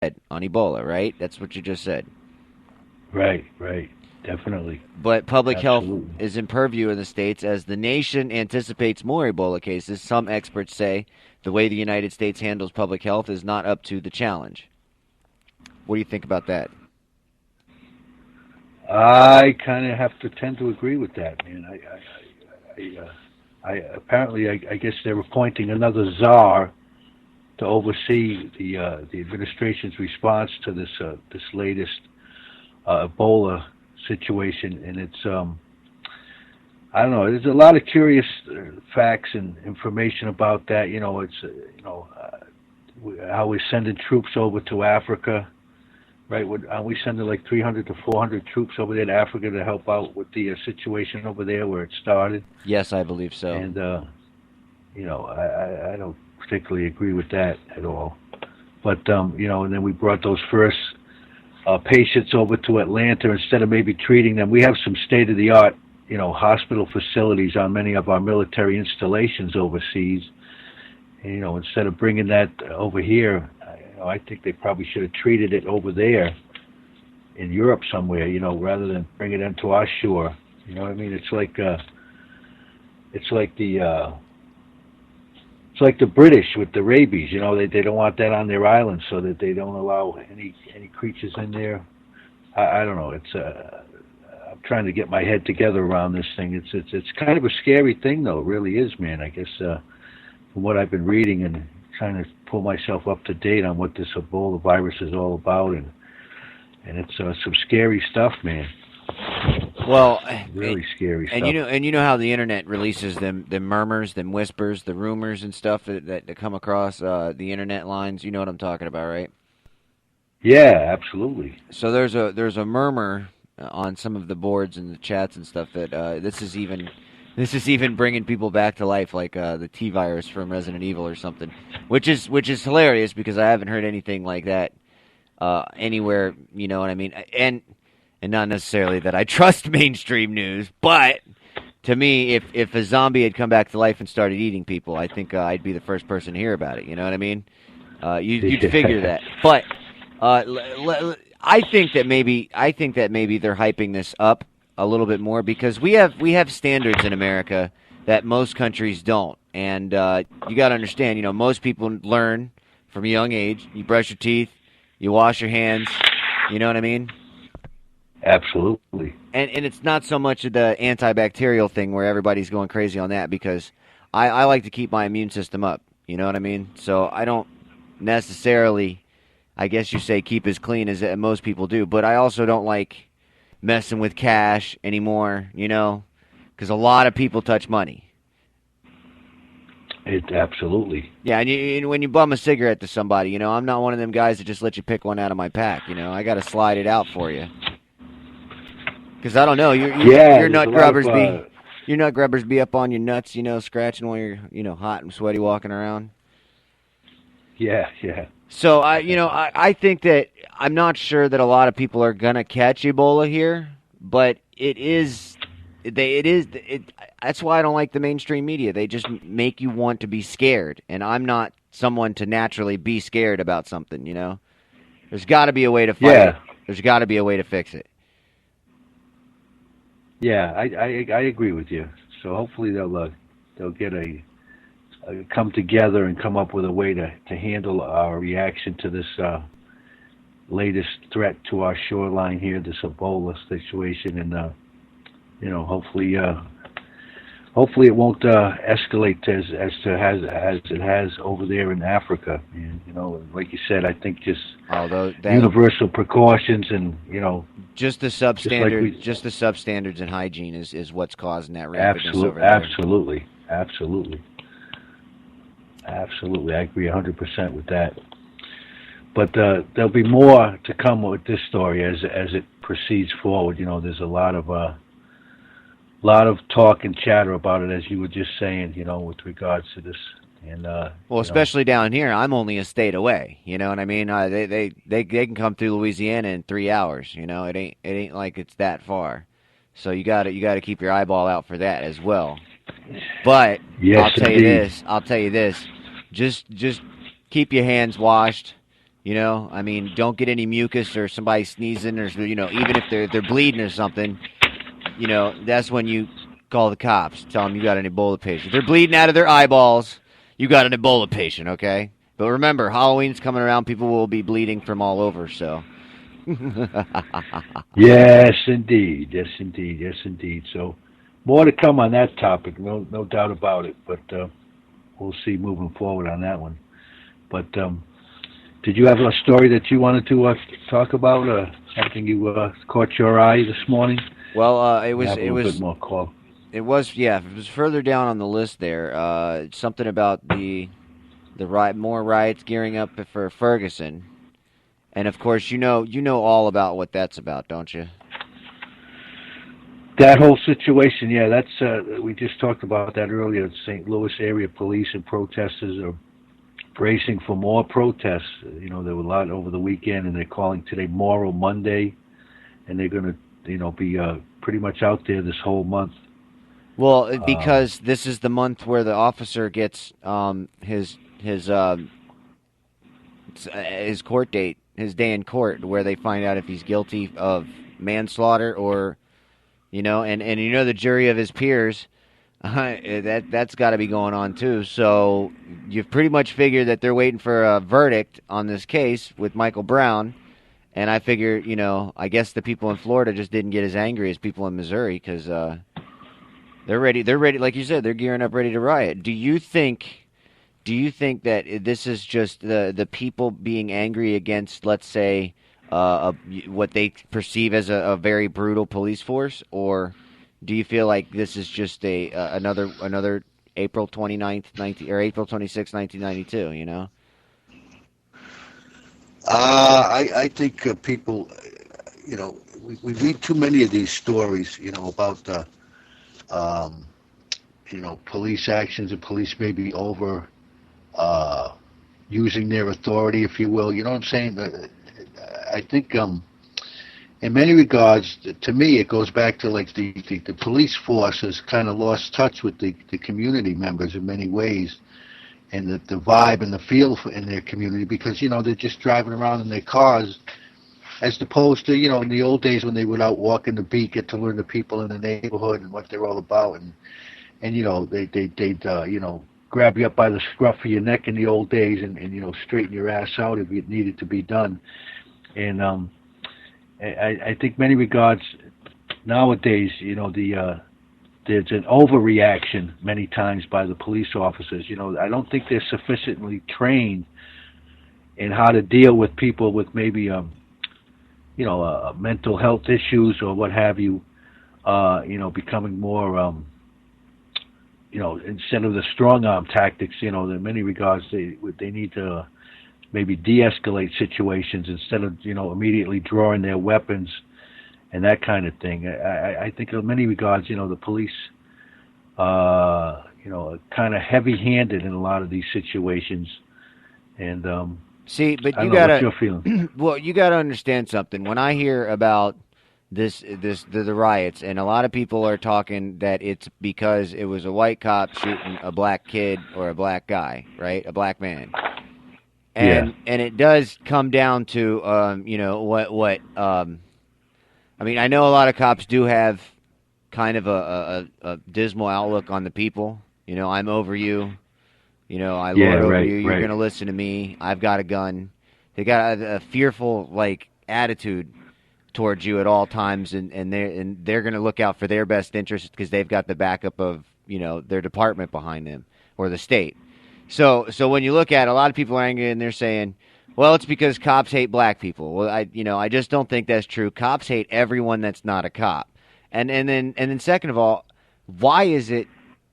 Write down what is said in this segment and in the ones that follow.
on Ebola, right? That's what you just said. Right, right. Definitely. But public health Absolutely. is in purview in the states as the nation anticipates more Ebola cases. Some experts say the way the United States handles public health is not up to the challenge. What do you think about that? I kind of have to tend to agree with that, man. I apparently, I guess they were appointing another czar to oversee the administration's response to this latest Ebola situation, and it's I don't know. There's a lot of curious facts and information about that. It's how we're sending troops over to Africa, right? Are we sending like 300 to 400 troops over there to Africa to help out with the situation over there where it started? Yes, I believe so. And I don't particularly agree with that at all. But and then we brought those first patients over to Atlanta instead of maybe treating them. We have some state of the art, hospital facilities on many of our military installations overseas. And, instead of bringing that over here, I think they probably should have treated it over there in Europe somewhere, rather than bring it into our shore. You know what I mean? It's like the British with the rabies. They don't want that on their island, so that they don't allow any creatures in there. I don't know. I'm trying to get my head together around this thing. It's kind of a scary thing, though. It really is, man. I guess from what I've been reading and trying to pull myself up to date on what this Ebola virus is all about, and it's some scary stuff, man. Well, Really scary and stuff. you know how the internet releases them murmurs, them whispers, the rumors and stuff that come across the internet lines. You know what I'm talking about, right? Yeah, absolutely. So there's a murmur on some of the boards and the chats and stuff that this is even bringing people back to life, like the T virus from Resident Evil or something, which is hilarious because I haven't heard anything like that anywhere. You know what I mean? And not necessarily that I trust mainstream news, but to me, if a zombie had come back to life and started eating people, I think I'd be the first person to hear about it. You know what I mean? You'd figure that, but I think that maybe they're hyping this up a little bit more because we have standards in America that most countries don't, and you got to understand. Most people learn from a young age. You brush your teeth, you wash your hands. You know what I mean? Absolutely. And it's not so much of the antibacterial thing where everybody's going crazy on that because I like to keep my immune system up. You know what I mean? So I don't necessarily, I guess you say, keep as clean as most people do. But I also don't like messing with cash anymore, because a lot of people touch money. It absolutely. Yeah, and when you bum a cigarette to somebody, I'm not one of them guys that just let you pick one out of my pack. I got to slide it out for you. Because I don't know, your There's nut a lot grubbers of be up on your nuts, scratching while you're hot and sweaty walking around. yeah. So I think that I'm not sure that a lot of people are gonna catch Ebola here, but that's why I don't like the mainstream media. They just make you want to be scared, and I'm not someone to naturally be scared about something. There's got to be a way to fight it. Yeah. There's got to be a way to fix it. Yeah, I agree with you. So hopefully they'll get a come together and come up with a way to handle our reaction to this latest threat to our shoreline here, this Ebola situation, and hopefully it won't escalate as it has over there in Africa. And like you said, I think just Although universal precautions and just the just the substandards in hygiene is what's causing that rapidness over there. Absolutely. I agree 100% with that. But there'll be more to come with this story as it proceeds forward. There's a lot of talk and chatter about it, as you were just saying. With regards to this, and well, especially down here, I'm only a state away. You know what I mean? They can come through Louisiana in 3 hours. It ain't like it's that far. So you got to keep your eyeball out for that as well. But yes, I'll tell you this. Just keep your hands washed. You know, I mean, don't get any mucus or somebody sneezing or even if they're bleeding or something. That's when you call the cops. Tell them you got an Ebola patient. They're bleeding out of their eyeballs. You got an Ebola patient, okay? But remember, Halloween's coming around. People will be bleeding from all over. So. Yes, indeed. Yes, indeed. Yes, indeed. So, more to come on that topic. No doubt about it. But we'll see moving forward on that one. But did you have a story that you wanted to talk about? Something you caught your eye this morning? Well, it We was have a it little bit was more call. it was yeah. It was further down on the list there. Something about the more riots gearing up for Ferguson, and of course you know all about what that's about, don't you? That whole situation, yeah, that's we just talked about that earlier. St. Louis area police and protesters are bracing for more protests. There were a lot over the weekend, and they're calling today Moral Monday, and they're going to, be pretty much out there this whole month. Well, Um, because this is the month where the officer gets his court date, his day in court, where they find out if he's guilty of manslaughter or and the jury of his peers. That's got to be going on too. So you've pretty much figured that they're waiting for a verdict on this case with Michael Brown. And I figure, I guess the people in Florida just didn't get as angry as people in Missouri because they're ready. They're ready, like you said. They're gearing up, ready to riot. Do you think? Do you think that this is just the people being angry against, let's say, what they perceive as a very brutal police force, or do you feel like this is just another April 29th, 19 or April 26th, 1992? I think people, we read too many of these stories, about um, police actions and police maybe over uh, using their authority, if you will. You know what I'm saying? I think in many regards, to me, it goes back to like the police force has kind of lost touch with the community members in many ways, and the vibe and the feel in their community because they're just driving around in their cars as opposed to in the old days when they would out walking the beat, get to learn the people in the neighborhood and what they're all about, and they'd grab you up by the scruff of your neck in the old days and straighten your ass out if it needed to be done. And I think many regards nowadays, there's an overreaction many times by the police officers. I don't think they're sufficiently trained in how to deal with people with maybe mental health issues or what have you. Becoming more instead of the strong arm tactics, in many regards they need to maybe de-escalate situations instead of immediately drawing their weapons and that kind of thing. I think in many regards, the police, are kind of heavy-handed in a lot of these situations. And See, but I you don't know what gotta, you're feeling. well, you gotta understand something. When I hear about the riots, and a lot of people are talking that it's because it was a white cop shooting a black kid or a black guy, right, a black man, Yeah. and it does come down to what I mean. I know a lot of cops do have kind of a dismal outlook on the people. I'm over you. I Yeah. lord over Right. you. You're Right. gonna listen to me. I've got a gun. They got a fearful attitude towards you at all times, and they're gonna look out for their best interest because they've got the backup of their department behind them or the state. So when you look at it, a lot of people are angry and they're saying, well, it's because cops hate black people. Well, I just don't think that's true. Cops hate everyone that's not a cop. And then second of all, why is it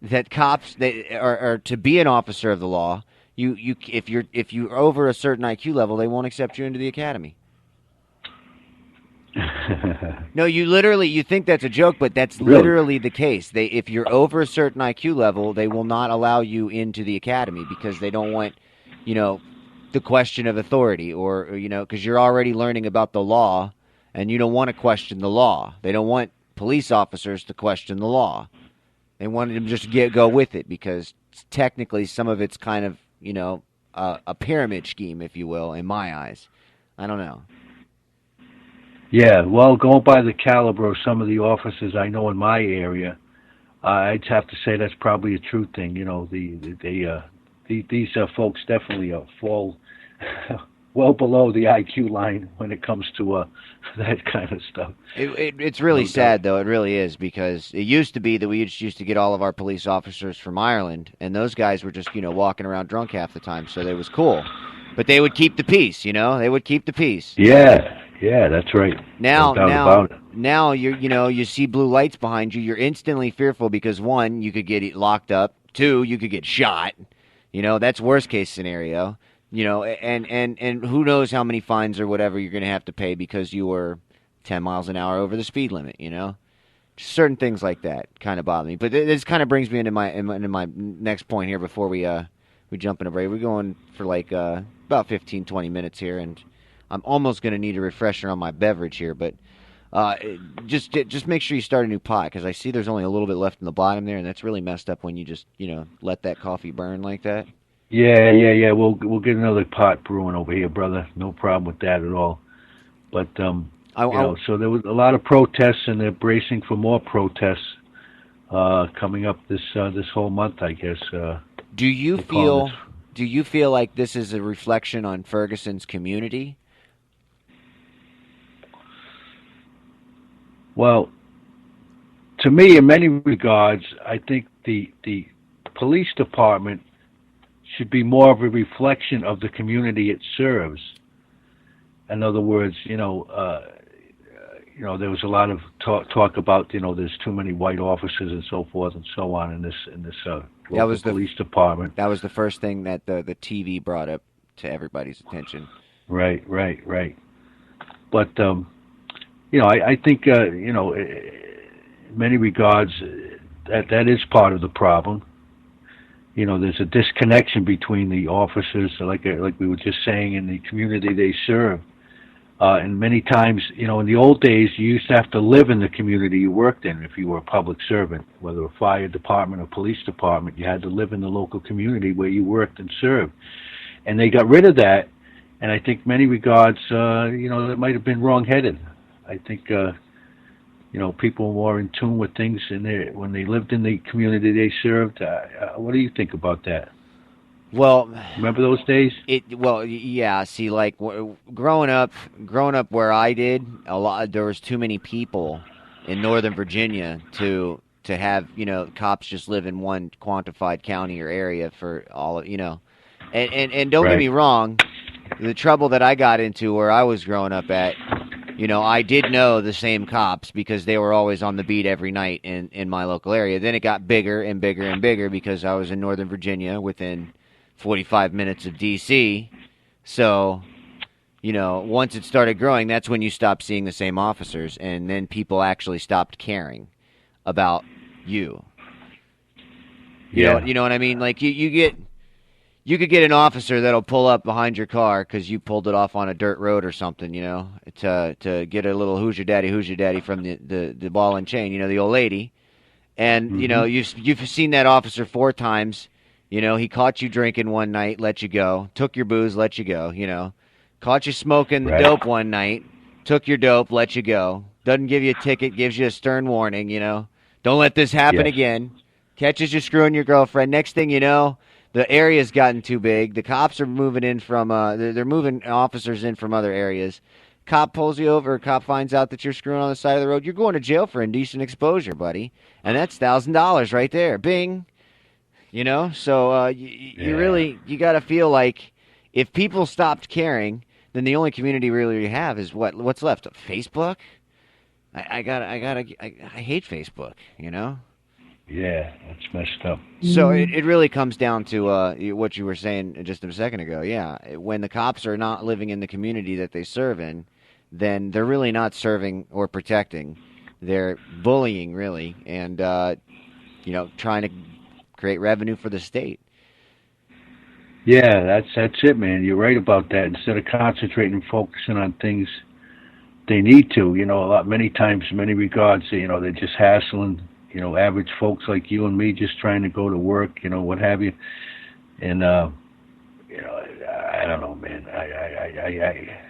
that cops they are to be an officer of the law, if you're over a certain IQ level, they won't accept you into the academy. No, you think that's a joke, but that's Really? literally the case. If you're over a certain IQ level, they will not allow you into the academy because they don't want, you know, the question of authority or because you're already learning about the law and you don't want to question the law. They don't want police officers to question the law. They wanted them just to go with it because technically some of it's kind of, a pyramid scheme, if you will, in my eyes. I don't know. Yeah, well, going by the caliber of some of the officers I know in my area, I'd have to say that's probably a true thing. You know, these folks definitely fall well below the IQ line when it comes to that kind of stuff. It's really sad, though. It really is, because it used to be that we used to get all of our police officers from Ireland, and those guys were just, walking around drunk half the time, so it was cool. But they would keep the peace, They would keep the peace. Yeah, that's right. Now, No doubt about it. now you see blue lights behind you. You're instantly fearful because, one, you could get locked up. Two, you could get shot. That's worst case scenario. And who knows how many fines or whatever you're going to have to pay because you were 10 miles an hour over the speed limit. Just certain things like that kind of bother me. But this kind of brings me into my next point here before we jump in a break. We're going for like about 15, 20 minutes here, and I'm almost going to need a refresher on my beverage here, but just make sure you start a new pot, because I see there's only a little bit left in the bottom there, and that's really messed up when you just, let that coffee burn like that. Yeah. We'll get another pot brewing over here, brother. No problem with that at all. But so there was a lot of protests, and they're bracing for more protests coming up this whole month, I guess. Do you feel like this is a reflection on Ferguson's community? Well, to me, in many regards, I think the police department should be more of a reflection of the community it serves. In other words, there was a lot of talk about, there's too many white officers and so forth and so on in this local police department. That was the first thing that the TV brought up to everybody's attention. Right. But I think in many regards that is part of the problem. There's a disconnection between the officers, like we were just saying, and the community they serve. And many times, in the old days, you used to have to live in the community you worked in if you were a public servant, whether a fire department or police department. You had to live in the local community where you worked and served. And they got rid of that, and I think many regards, it might have been wrong-headed. I think, people were more in tune with things when they lived in the community they served. What do you think about that? Well, remember those days? Yeah. See, like growing up where I did, there was too many people in Northern Virginia to have cops just live in one quantified county or area for all of And don't get me wrong, the trouble that I got into where I was growing up at, I did know the same cops because they were always on the beat every night in my local area. Then it got bigger and bigger and bigger because I was in Northern Virginia within 45 minutes of D.C. So, once it started growing, that's when you stopped seeing the same officers, and then people actually stopped caring about you. You know what I mean? Like you could get an officer that'll pull up behind your car because you pulled it off on a dirt road or something, to get a little who's your daddy from the ball and chain, the old lady. And, you've seen that officer 4 times. He caught you drinking one night, let you go. Took your booze, let you go, Caught you smoking the dope one night, took your dope, let you go. Doesn't give you a ticket, gives you a stern warning, Don't let this happen again. Catches you screwing your girlfriend. Next thing you know, the area's gotten too big. The cops are moving in from, they're moving officers in from other areas. Cop pulls you over. Cop finds out that you're screwing on the side of the road. You're going to jail for indecent exposure, buddy. And that's $1,000 right there. Bing. So you got to feel like if people stopped caring, then the only community really you have is what's left? Facebook? I hate Facebook, Yeah, that's messed up. So it really comes down to what you were saying just a second ago. Yeah, when the cops are not living in the community that they serve in, then they're really not serving or protecting. They're bullying, really, and trying to create revenue for the state. Yeah, that's it, man. You're right about that. Instead of concentrating and focusing on things they need to, many times, in many regards, they're just hassling, average folks like you and me just trying to go to work, what have you. And, I don't know, man. I